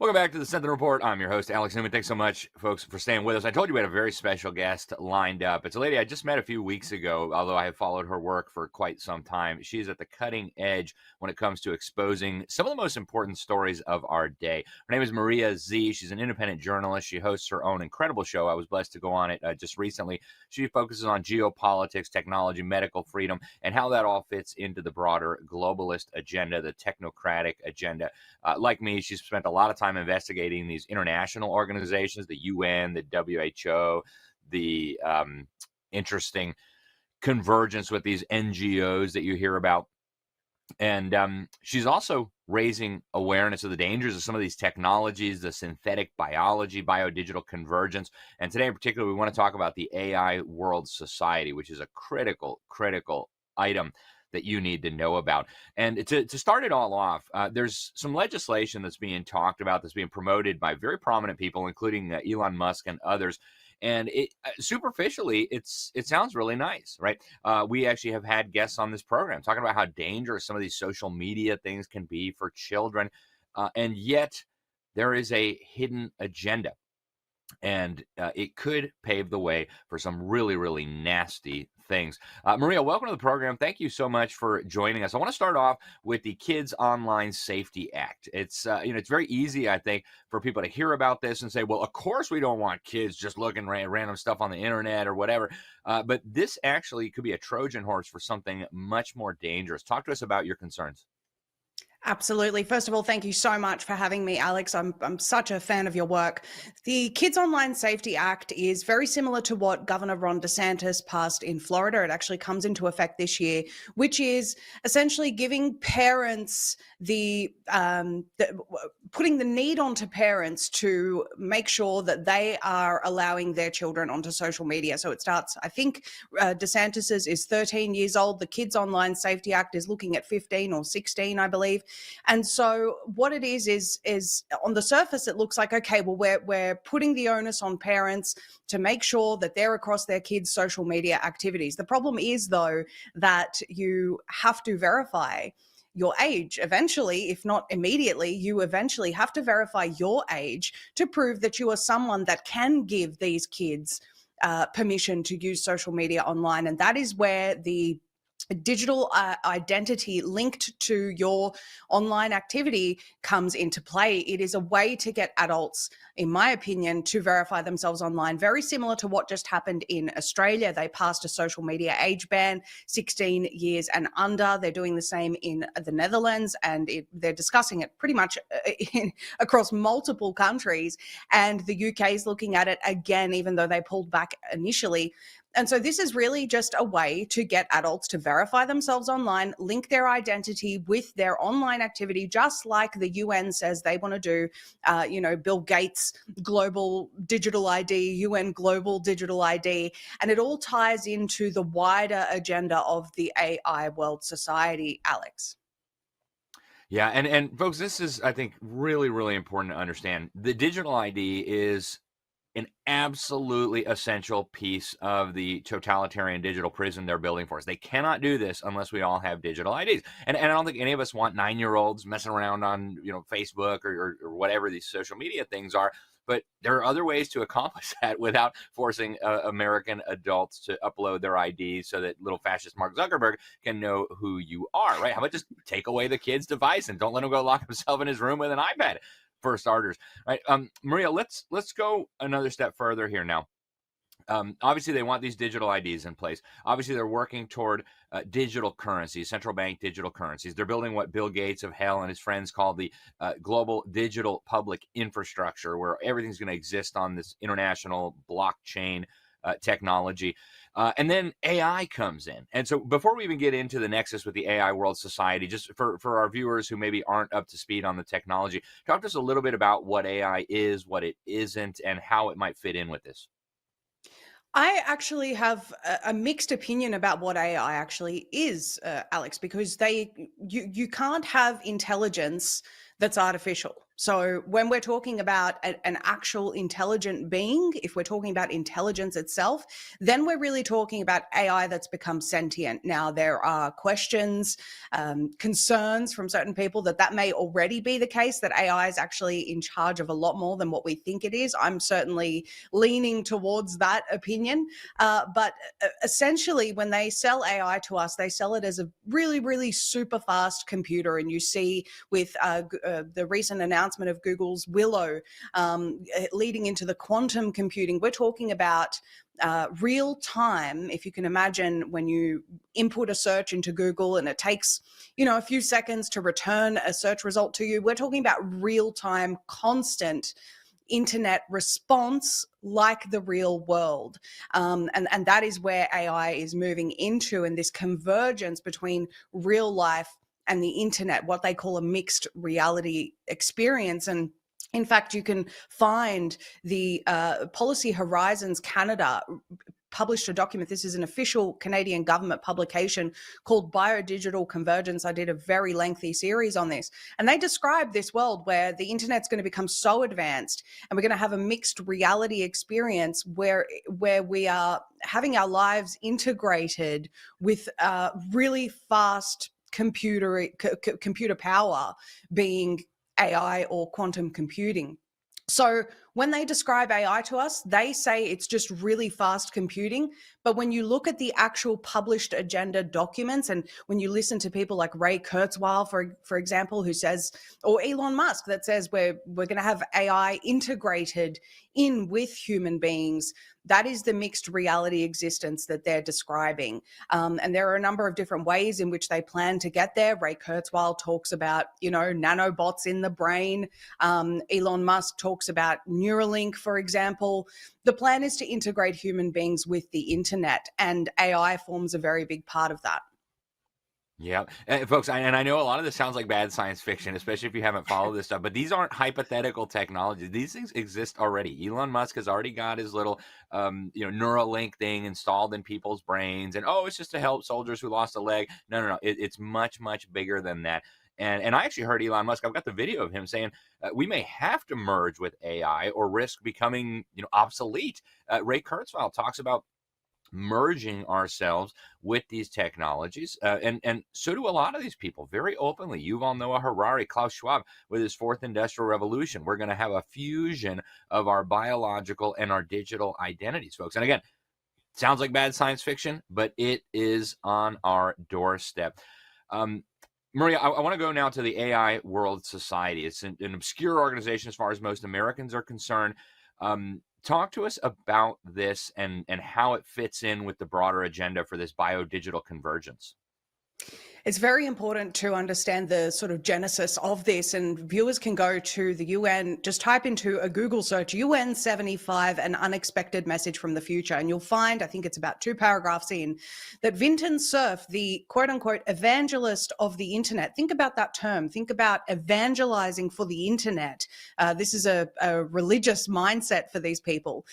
Welcome back to the Sentinel Report. I'm your host, Alex Newman. Thanks so much, folks, for staying with us. I told you we had a very special guest lined up. It's a lady I just met a few weeks ago, although I have followed her work for quite some time. She's at the cutting edge when it comes to exposing some of the most important stories of our day. Her name is Maria Zeee. She's an independent journalist. She hosts her own incredible show. I was blessed to go on it just recently. She focuses on geopolitics, technology, medical freedom, and how that all fits into the broader globalist agenda, the technocratic agenda. Like me, she's spent a lot of time investigating these international organizations, the UN, the WHO, the interesting convergence with these NGOs that you hear about. And she's also raising awareness of the dangers of some of these technologies, the synthetic biology, biodigital convergence. And today in particular, we want to talk about the AI World Society, which is a critical item that you need to know about. And to start it all off, there's some legislation that's being talked about, that's being promoted by very prominent people, including Elon Musk and others. And superficially, it sounds really nice, right? We actually have had guests on this program talking about how dangerous some of these social media things can be for children. And yet there is a hidden agenda. And it could pave the way for some really nasty things. Maria, welcome to the program. Thank you so much for joining us. I want to start off with the Kids Online Safety Act. It's it's very easy, I think, for people to hear about this and say, well, of course we don't want kids just looking random stuff on the internet or whatever. But this actually could be a Trojan horse for something much more dangerous. Talk to us about your concerns. Absolutely. First of all, thank you so much for having me, Alex. I'm such a fan of your work. The Kids Online Safety Act is very similar to what Governor Ron DeSantis passed in Florida. It actually comes into effect this year, which is essentially giving parents putting the need onto parents to make sure that they are allowing their children onto social media. So it starts, I think, DeSantis's is 13 years old. The Kids Online Safety Act is looking at 15 or 16, I believe. And so what it is on the surface, it looks like, okay, well, we're putting the onus on parents to make sure that they're across their kids' social media activities. The problem is, though, that you have to verify your age eventually. If not immediately, you eventually have to verify your age to prove that you are someone that can give these kids permission to use social media online. And that is where the digital identity linked to your online activity comes into play. It is a way to get adults, in my opinion, to verify themselves online, very similar to what just happened in Australia. They passed a social media age ban, 16 years and under. They're doing the same in the Netherlands, and they're discussing it pretty much across multiple countries. And the UK is looking at it again, even though they pulled back initially. And so this is really just a way to get adults to verify themselves online, link their identity with their online activity, just like the UN says they want to do. Bill Gates Global Digital ID, UN Global Digital ID, and it all ties into the wider agenda of the AI World Society, Alex. Yeah, and folks, this is, I think, really important to understand. The digital ID is an absolutely essential piece of the totalitarian digital prison they're building for us. They cannot do this unless we all have digital IDs. And I don't think any of us want 9-year-olds messing around on Facebook or whatever these social media things are. But there are other ways to accomplish that without forcing American adults to upload their IDs so that little fascist Mark Zuckerberg can know who you are, right? How about just take away the kid's device and don't let him go lock himself in his room with an iPad? For starters, right? Maria, let's go another step further here now. Obviously, they want these digital IDs in place. Obviously, they're working toward digital currencies, central bank digital currencies. They're building what Bill Gates of hell and his friends call the global digital public infrastructure, where everything's going to exist on this international blockchain technology. And then AI comes in. And so before we even get into the nexus with the AI World Society, just for our viewers who maybe aren't up to speed on the technology, talk to us a little bit about what AI is, what it isn't, and how it might fit in with this. I actually have a mixed opinion about what AI actually is, Alex, because you can't have intelligence that's artificial. So when we're talking about an actual intelligent being, if we're talking about intelligence itself, then we're really talking about AI that's become sentient. Now, there are questions, concerns from certain people that may already be the case, that AI is actually in charge of a lot more than what we think it is. I'm certainly leaning towards that opinion. But essentially, when they sell AI to us, they sell it as a really, really super fast computer. And you see with the recent announcement of Google's Willow leading into the quantum computing, we're talking about real time. If you can imagine, when you input a search into Google and it takes, a few seconds to return a search result to you, we're talking about real time, constant internet response like the real world. And that is where AI is moving into, and this convergence between real life and the internet, what they call a mixed reality experience. And in fact, you can find the Policy Horizons Canada published a document. This is an official Canadian government publication called Biodigital Convergence. I did a very lengthy series on this. And they describe this world where the internet's going to become so advanced and we're going to have a mixed reality experience where we are having our lives integrated with really fast computer power, being AI or quantum computing. So when they describe AI to us, they say it's just really fast computing. But when you look at the actual published agenda documents, and when you listen to people like Ray Kurzweil, for example, who says, or Elon Musk, that says we're going to have AI integrated in with human beings, that is the mixed reality existence that they're describing. And there are a number of different ways in which they plan to get there. Ray Kurzweil talks about, nanobots in the brain. Elon Musk talks about Neuralink, for example. The plan is to integrate human beings with the internet, and AI forms a very big part of that. Yeah, folks, I know a lot of this sounds like bad science fiction, especially if you haven't followed this stuff, but these aren't hypothetical technologies. These things exist already. Elon Musk has already got his little, Neuralink thing installed in people's brains, and it's just to help soldiers who lost a leg. No. It's much, much bigger than that. And I actually heard Elon Musk, I've got the video of him saying, we may have to merge with AI or risk becoming, obsolete. Ray Kurzweil talks about merging ourselves with these technologies. And so do a lot of these people very openly. Yuval Noah Harari, Klaus Schwab, with his fourth industrial revolution. We're going to have a fusion of our biological and our digital identities, folks. And again, sounds like bad science fiction, but it is on our doorstep. Maria, I want to go now to the AI World Society. It's an obscure organization as far as most Americans are concerned. Talk to us about this and how it fits in with the broader agenda for this biodigital convergence. It's very important to understand the sort of genesis of this, and viewers can go to the UN, just type into a Google search, UN 75, an unexpected message from the future, and you'll find, I think it's about 2 paragraphs in, that Vinton Cerf, the quote unquote evangelist of the internet, think about that term, think about evangelizing for the internet. This is a religious mindset for these people.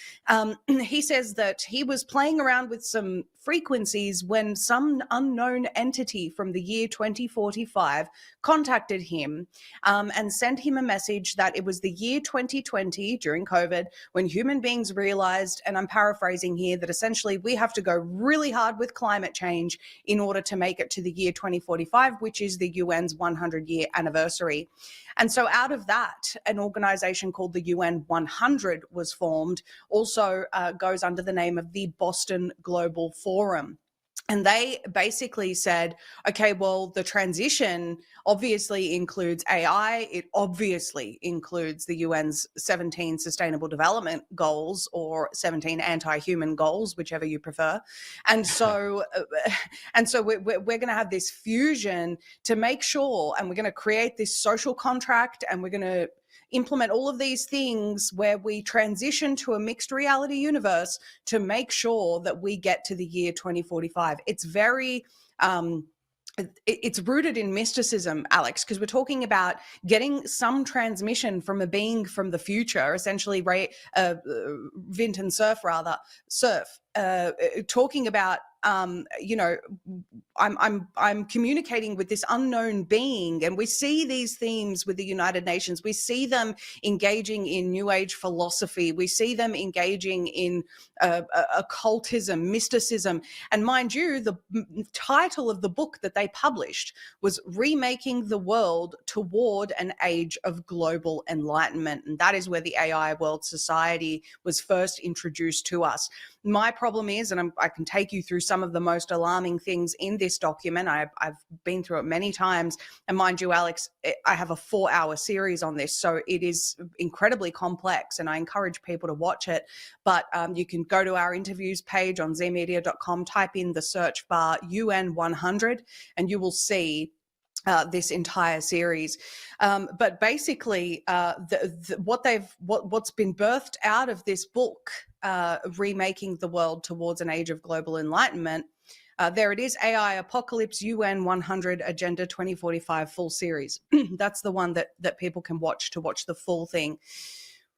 He says that he was playing around with some frequencies when some unknown entity from the year 2045 contacted him and sent him a message that it was the year 2020 during COVID when human beings realized, and I'm paraphrasing here, that essentially we have to go really hard with climate change in order to make it to the year 2045, which is the UN's 100-year anniversary. And so out of that, an organization called the UN 100 was formed, also goes under the name of the Boston Global Forum. And they basically said, okay, well, the transition obviously includes AI. It obviously includes the UN's 17 Sustainable Development Goals or 17 anti-human goals, whichever you prefer. And so, we're going to have this fusion to make sure, and we're going to create this social contract, and we're going to implement all of these things where we transition to a mixed reality universe to make sure that we get to the year 2045. It's very, it's rooted in mysticism, Alex, because we're talking about getting some transmission from a being from the future, essentially Vinton Cerf, talking about you know, I'm communicating with this unknown being, and we see these themes with the United Nations. We see them engaging in New Age philosophy. We see them engaging in occultism, mysticism, and mind you, the title of the book that they published was "Remaking the World Toward an Age of Global Enlightenment," and that is where the AI World Society was first introduced to us. My problem is, and I can take you through some of the most alarming things in this document. I've been through it many times. And mind you, Alex, I have a 4-hour series on this. So it is incredibly complex, and I encourage people to watch it. But you can go to our interviews page on zmedia.com, type in the search bar UN 100, and you will see this entire series. But basically, what's been birthed out of this book, Remaking the World Towards an Age of Global Enlightenment, there it is, AI Apocalypse UN 100 Agenda 2045 full series. That's the one that people can watch to watch the full thing.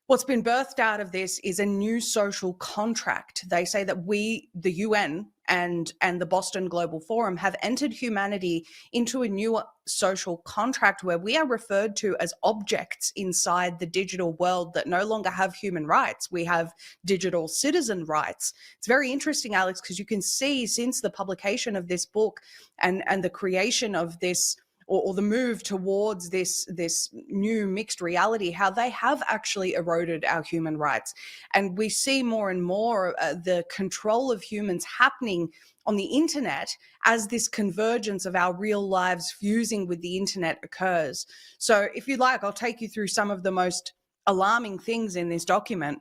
What's been birthed out of this is a new social contract. They say that we, the UN and the Boston Global Forum, have entered humanity into a new social contract where we are referred to as objects inside the digital world that no longer have human rights. We have digital citizen rights. It's very interesting, Alex, because you can see since the publication of this book and the creation of this, or the move towards this new mixed reality, how they have actually eroded our human rights. And we see more and more the control of humans happening on the internet as this convergence of our real lives fusing with the internet occurs. So if you'd like, I'll take you through some of the most alarming things in this document.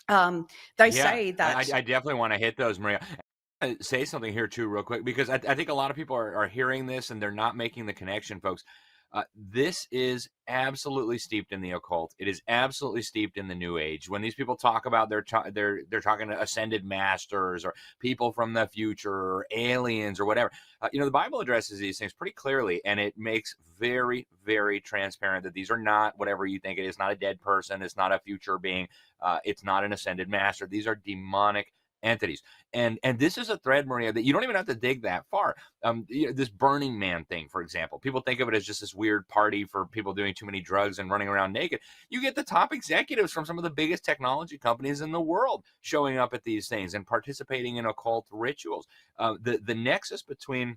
They say that... I definitely want to hit those, Maria. Say something here too real quick, because I think a lot of people are hearing this and they're not making the connection, folks. This is absolutely steeped in the occult. It is absolutely steeped in the New Age. When these people talk about they're talking to ascended masters or people from the future or aliens or whatever, the Bible addresses these things pretty clearly, and it makes very, very transparent that these are not whatever you think it is. Not a dead person. It's not a future being. It's not an ascended master. These are demonic entities. And this is a thread, Maria, that you don't even have to dig that far. This Burning Man thing, for example, people think of it as just this weird party for people doing too many drugs and running around naked. You get the top executives from some of the biggest technology companies in the world showing up at these things and participating in occult rituals. The nexus between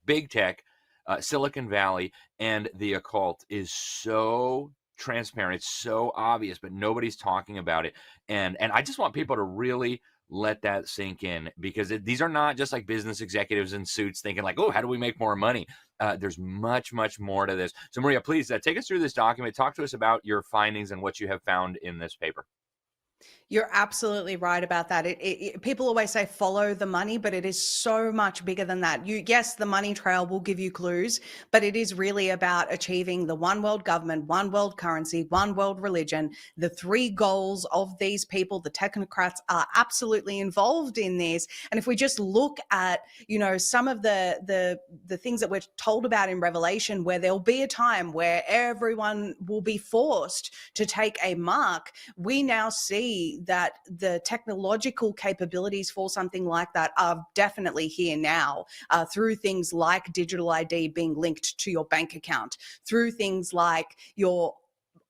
big tech, Silicon Valley, and the occult is so transparent. It's so obvious, but nobody's talking about it. And I just want people to really let that sink in, because these are not just like business executives in suits thinking like, oh, how do we make more money? There's much, much more to this. So Maria, please take us through this document. Talk to us about your findings and what you have found in this paper. You're absolutely right about that. People always say follow the money, but it is so much bigger than that. Yes, the money trail will give you clues, but it is really about achieving the one world government, one world currency, one world religion. The three goals of these people, the technocrats, are absolutely involved in this. And if we just look at, some of the things that we're told about in Revelation, where there'll be a time where everyone will be forced to take a mark, we now see that the technological capabilities for something like that are definitely here now, through things like digital ID being linked to your bank account, through things like your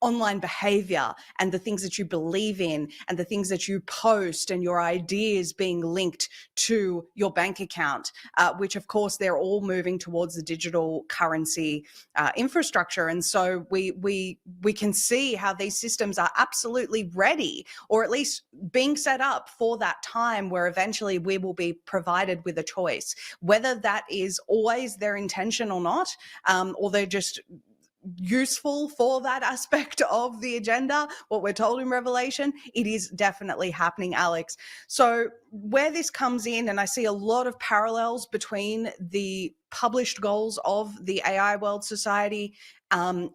online behavior and the things that you believe in and the things that you post and your ideas being linked to your bank account, which of course they're all moving towards the digital currency infrastructure. And so we can see how these systems are absolutely ready, or at least being set up for that time where eventually we will be provided with a choice, whether that is always their intention or not, or they're just useful for that aspect of the agenda, what we're told in Revelation. It is definitely happening, Alex. So where this comes in, and I see a lot of parallels between the published goals of the AI World Society and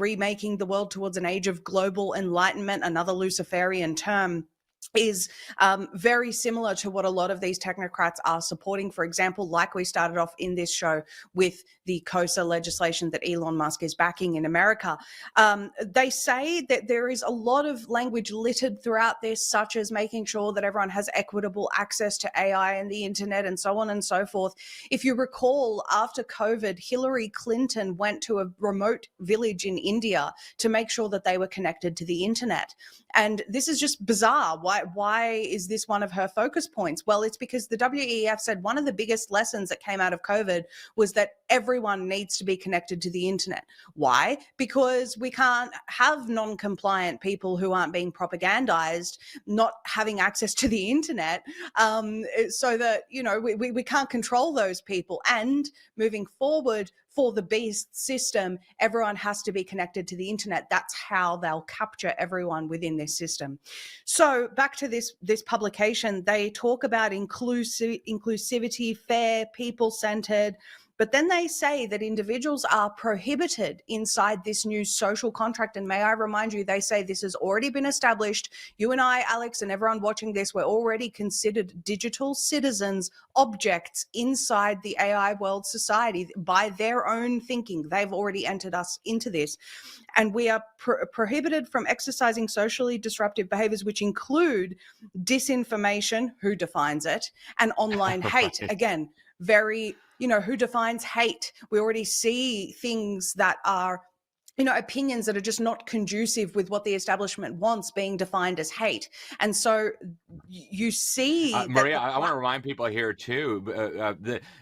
remaking the world towards an age of global enlightenment, another Luciferian term. is very similar to what a lot of these technocrats are supporting. For example, like we started off in this show with the COSA legislation that Elon Musk is backing in America. They say that there is a lot of language littered throughout this, such as making sure that everyone has equitable access to AI and the internet and so on and so forth. If you recall, after COVID, Hillary Clinton went to a remote village in India to make sure that they were connected to the internet. And this is just bizarre. Why is this one of her focus points? Well, it's because the WEF said one of the biggest lessons that came out of COVID was that everyone needs to be connected to the internet. Why? Because we can't have non-compliant people who aren't being propagandized not having access to the internet, so that, you know, we can't control those people. And moving forward, for the beast system, everyone has to be connected to the internet. That's how they'll capture everyone within this system. So back to this publication, they talk about inclusivity, fair, people-centered, but then they say that individuals are prohibited inside this new social contract. And may I remind you, they say this has already been established. You and I, Alex, and everyone watching this, we're already considered digital citizens, objects inside the AI world society by their own thinking. They've already entered us into this. And we are prohibited from exercising socially disruptive behaviors, which include disinformation, who defines it, and online hate. Right. Again, very, you know, who defines hate? We already see things that are, you know, opinions that are just not conducive with what the establishment wants being defined as hate. And so you see Maria, I want to remind people here too,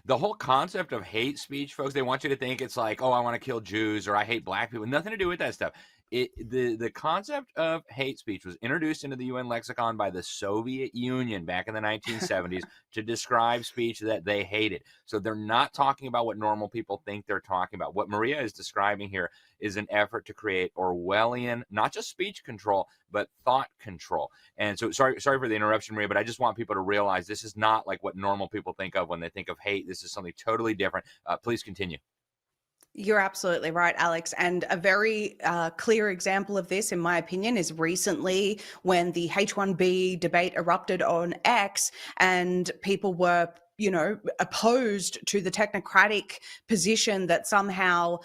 the whole concept of hate speech, folks, they want you to think it's like, oh, I want to kill Jews or I hate black people. Nothing to do with that stuff. The concept of hate speech was introduced into the UN lexicon by the Soviet Union back in the 1970s to describe speech that they hated. So they're not talking about what normal people think they're talking about. What Maria is describing here is an effort to create Orwellian, not just speech control, but thought control. And so sorry for the interruption, Maria, but I just want people to realize this is not like what normal people think of when they think of hate. This is something totally different. Please continue. You're absolutely right, Alex. And a very clear example of this, in my opinion, is recently when the H1B debate erupted on X and people were, you know, opposed to the technocratic position that somehow,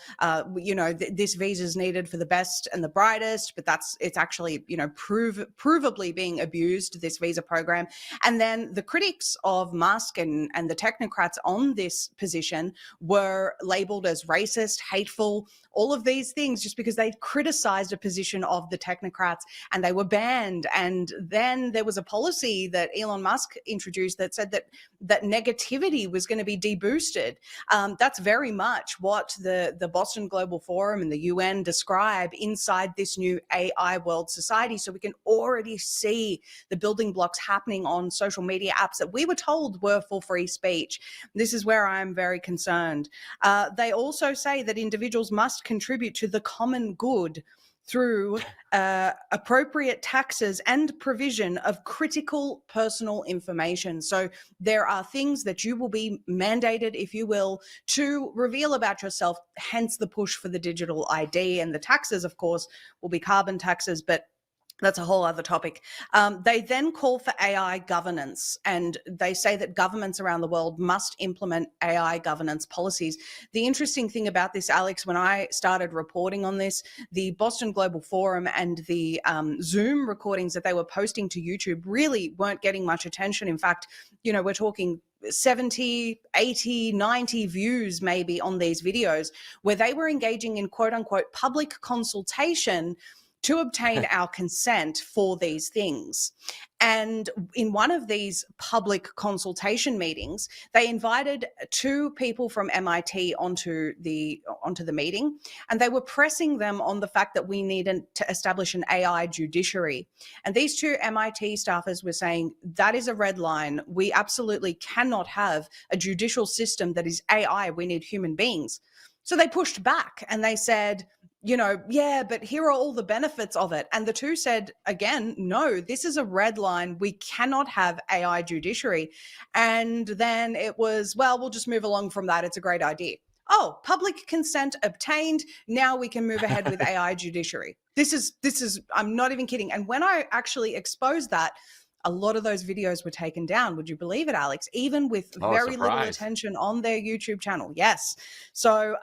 you know, this visa is needed for the best and the brightest, but it's actually, you know, provably being abused, this visa program. And then the critics of Musk and the technocrats on this position were labeled as racist, hateful, all of these things just because they criticized a position of the technocrats, and they were banned. And then there was a policy that Elon Musk introduced that said that negativity was going to be deboosted. That's very much what the Boston Global Forum and the UN describe inside this new AI world society. So we can already see the building blocks happening on social media apps that we were told were for free speech. This is where I'm very concerned. They also say that individuals must contribute to the common good through appropriate taxes and provision of critical personal information. So there are things that you will be mandated, if you will, to reveal about yourself, hence the push for the digital ID. And the taxes, of course, will be carbon taxes, but that's a whole other topic. They then call for AI governance, and they say that governments around the world must implement AI governance policies. The interesting thing about this, Alex, when I started reporting on this, the Boston Global Forum and the Zoom recordings that they were posting to YouTube really weren't getting much attention. In fact, you know, we're talking 70, 80, 90 views maybe on these videos where they were engaging in quote unquote public consultation to obtain our consent for these things. And in one of these public consultation meetings, they invited two people from MIT onto the meeting, and they were pressing them on the fact that we needed to establish an AI judiciary. And these two MIT staffers were saying, that is a red line. We absolutely cannot have a judicial system that is AI. We need human beings. So they pushed back and they said, you know, yeah, but here are all the benefits of it. And the two said, again, no, this is a red line. We cannot have AI judiciary. And then it was, well, we'll just move along from that. It's a great idea. Oh, public consent obtained. Now we can move ahead with AI judiciary. This is, I'm not even kidding. And when I actually exposed that, a lot of those videos were taken down. Would you believe it, Alex? Even with Oh, very little surprise. attention on their YouTube channel. Yes. So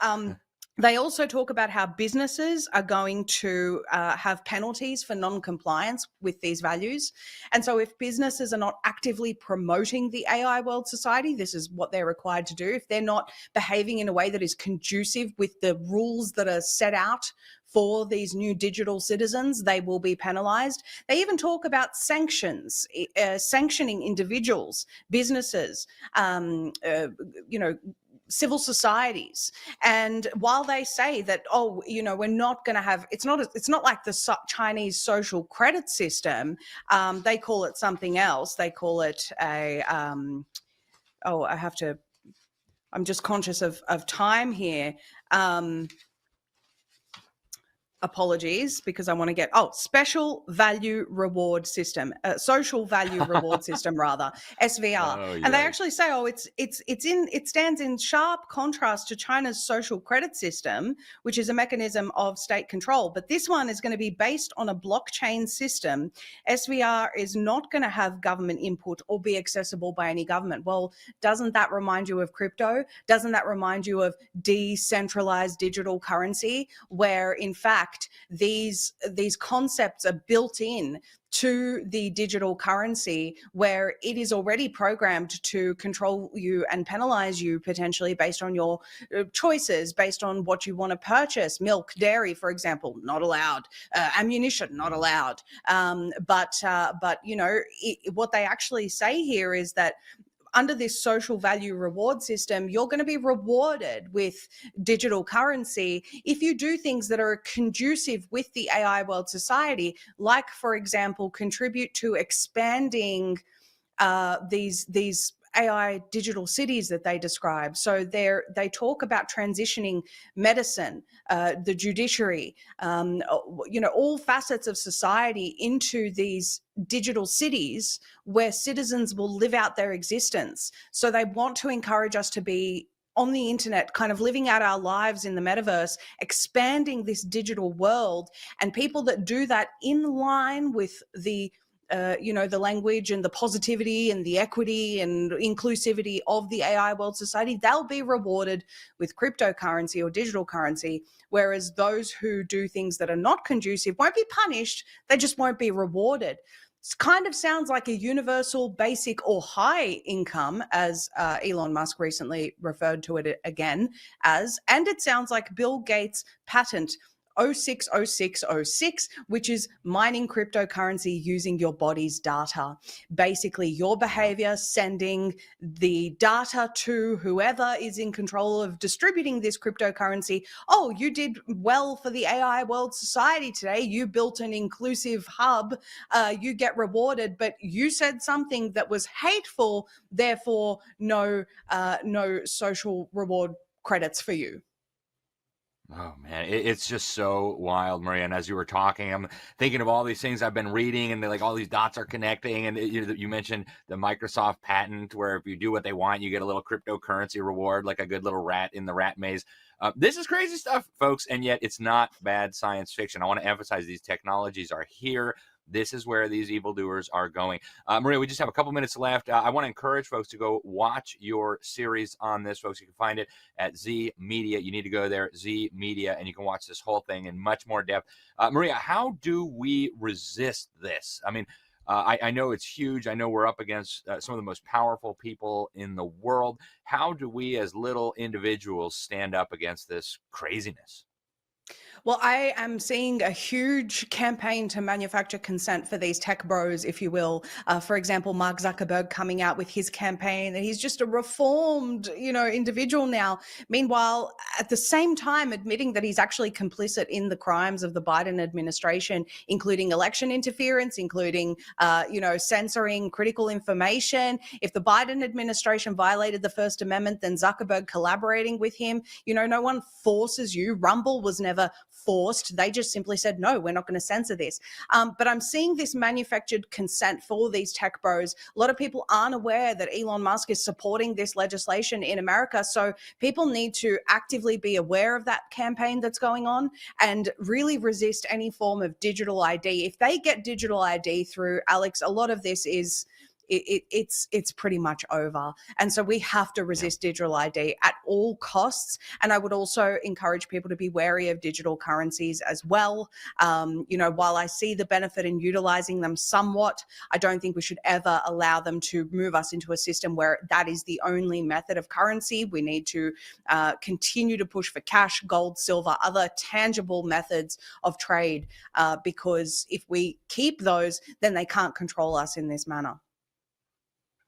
they also talk about how businesses are going to have penalties for non-compliance with these values. And so if businesses are not actively promoting the AI world society, this is what they're required to do. If they're not behaving in a way that is conducive with the rules that are set out for these new digital citizens, they will be penalized. They even talk about sanctions, sanctioning individuals, businesses, civil societies. And while they say that, we're not going to have, it's not like the Chinese social credit system. They call it something else. They call it I'm just conscious of time here. Apologies, because I want to get special value reward system, social value reward system rather, SVR. Oh, And they yikes. actually say, it stands in sharp contrast to China's social credit system, which is a mechanism of state control. But this one is going to be based on a blockchain system. SVR is not going to have government input or be accessible by any government. Well, doesn't that remind you of crypto? Doesn't that remind you of decentralized digital currency, where in fact these concepts are built in to the digital currency, where it is already programmed to control you and penalize you potentially based on your choices, based on what you want to purchase? Milk, dairy, for example, not allowed. Ammunition, not allowed. But what they actually say here is that under this social value reward system, you're going to be rewarded with digital currency if you do things that are conducive with the AI world society, like, for example, contribute to expanding these AI digital cities that they describe. So they talk about transitioning medicine, the judiciary, all facets of society into these digital cities where citizens will live out their existence. So they want to encourage us to be on the internet, kind of living out our lives in the metaverse, expanding this digital world. And people that do that in line with the language and the positivity and the equity and inclusivity of the AI world society, they'll be rewarded with cryptocurrency or digital currency, whereas those who do things that are not conducive won't be punished, they just won't be rewarded. It kind of sounds like a universal basic or high income, as Elon Musk recently referred to it again as, and it sounds like Bill Gates' patent 060606, which is mining cryptocurrency using your body's data. Basically, your behavior, sending the data to whoever is in control of distributing this cryptocurrency. Oh, you did well for the AI world society today. You built an inclusive hub. You get rewarded, but you said something that was hateful. Therefore, no social reward credits for you. Oh man, it's just so wild, Maria. And as you were talking, I'm thinking of all these things I've been reading, and all these dots are connecting. And you mentioned the Microsoft patent, where if you do what they want, you get a little cryptocurrency reward, like a good little rat in the rat maze. This is crazy stuff, folks, and yet it's not bad science fiction. I want to emphasize these technologies are here. This is where these evildoers are going. Maria, we just have a couple minutes left. I want to encourage folks to go watch your series on this, folks. You can find it at Zeee Media. You need to go there, Zeee Media, and you can watch this whole thing in much more depth. Maria, how do we resist this? I mean, I know it's huge. I know we're up against some of the most powerful people in the world. How do we as little individuals stand up against this craziness? Well, I am seeing a huge campaign to manufacture consent for these tech bros, if you will. For example, Mark Zuckerberg coming out with his campaign that he's just a reformed, individual now. Meanwhile, at the same time, admitting that he's actually complicit in the crimes of the Biden administration, including election interference, including, censoring critical information. If the Biden administration violated the First Amendment, then Zuckerberg collaborating with him. No one forces you. Rumble was never forced. They just simply said, no, we're not going to censor this. But I'm seeing this manufactured consent for these tech bros. A lot of people aren't aware that Elon Musk is supporting this legislation in America. So people need to actively be aware of that campaign that's going on and really resist any form of digital ID. If they get digital ID through, Alex, a lot of this is it's pretty much over. And so we have to resist digital ID at all costs. And I would also encourage people to be wary of digital currencies as well. While I see the benefit in utilizing them somewhat, I don't think we should ever allow them to move us into a system where that is the only method of currency. We need to continue to push for cash, gold, silver, other tangible methods of trade, because if we keep those, then they can't control us in this manner.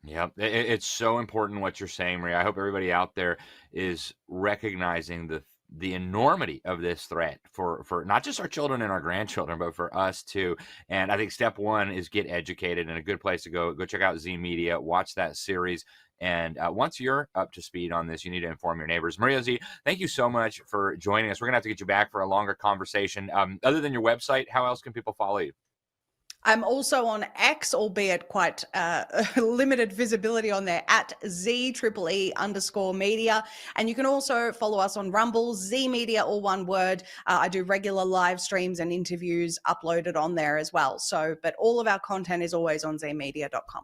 Yeah, it's so important what you're saying, Maria. I hope everybody out there is recognizing the enormity of this threat for not just our children and our grandchildren, but for us too. And I think step one is get educated, and a good place to go check out Zeee Media, watch that series. And once you're up to speed on this, you need to inform your neighbors. Maria Zeee, thank you so much for joining us. We're going to have to get you back for a longer conversation. Other than your website, how else can people follow you? I'm also on X, albeit quite limited visibility on there, at ZEEE_media. And you can also follow us on Rumble, Zeee Media, all one word. I do regular live streams and interviews uploaded on there as well. But all of our content is always on zeemedia.com.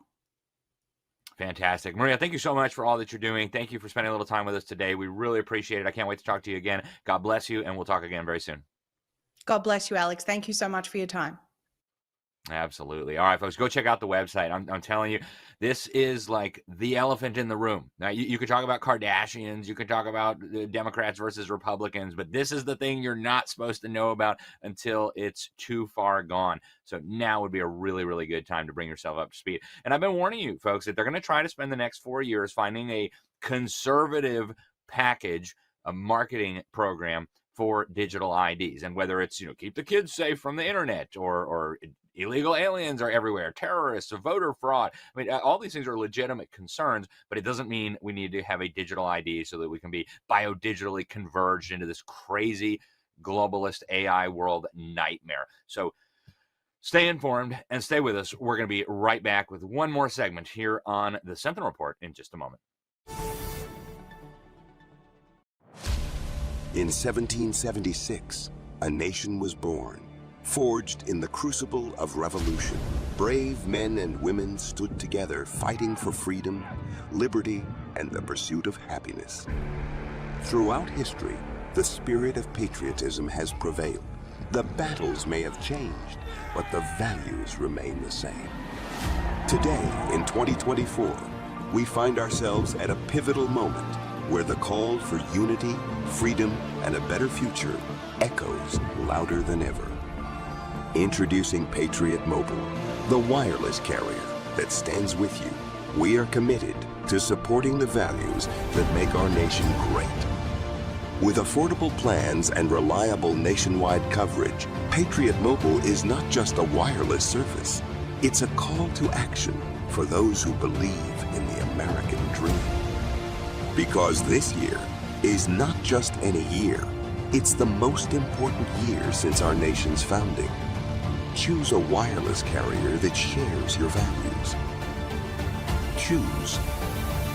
Fantastic. Maria, thank you so much for all that you're doing. Thank you for spending a little time with us today. We really appreciate it. I can't wait to talk to you again. God bless you, and we'll talk again very soon. God bless you, Alex. Thank you so much for your time. Absolutely. All right, folks, go check out the website. I'm telling you, this is like the elephant in the room. Now, you could talk about Kardashians, you could talk about Democrats versus Republicans, but this is the thing you're not supposed to know about until it's too far gone. So now would be a really, really good time to bring yourself up to speed. And I've been warning you, folks, that they're going to try to spend the next 4 years finding a conservative package, a marketing program for digital IDs. And whether it's, keep the kids safe from the internet, or illegal aliens are everywhere, terrorists, voter fraud. I mean, all these things are legitimate concerns, but it doesn't mean we need to have a digital ID so that we can be biodigitally converged into this crazy globalist AI world nightmare. So stay informed and stay with us. We're going to be right back with one more segment here on the Sentinel Report in just a moment. In 1776, a nation was born. Forged in the crucible of revolution, brave men and women stood together fighting for freedom, liberty, and the pursuit of happiness. Throughout history, the spirit of patriotism has prevailed. The battles may have changed, but the values remain the same. Today, in 2024, we find ourselves at a pivotal moment where the call for unity, freedom, and a better future echoes louder than ever. Introducing Patriot Mobile, the wireless carrier that stands with you. We are committed to supporting the values that make our nation great. With affordable plans and reliable nationwide coverage, Patriot Mobile is not just a wireless service. It's a call to action for those who believe in the American dream. Because this year is not just any year, it's the most important year since our nation's founding. Choose a wireless carrier that shares your values. Choose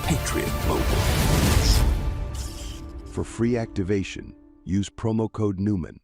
Patriot Mobile. For free activation, use promo code Newman.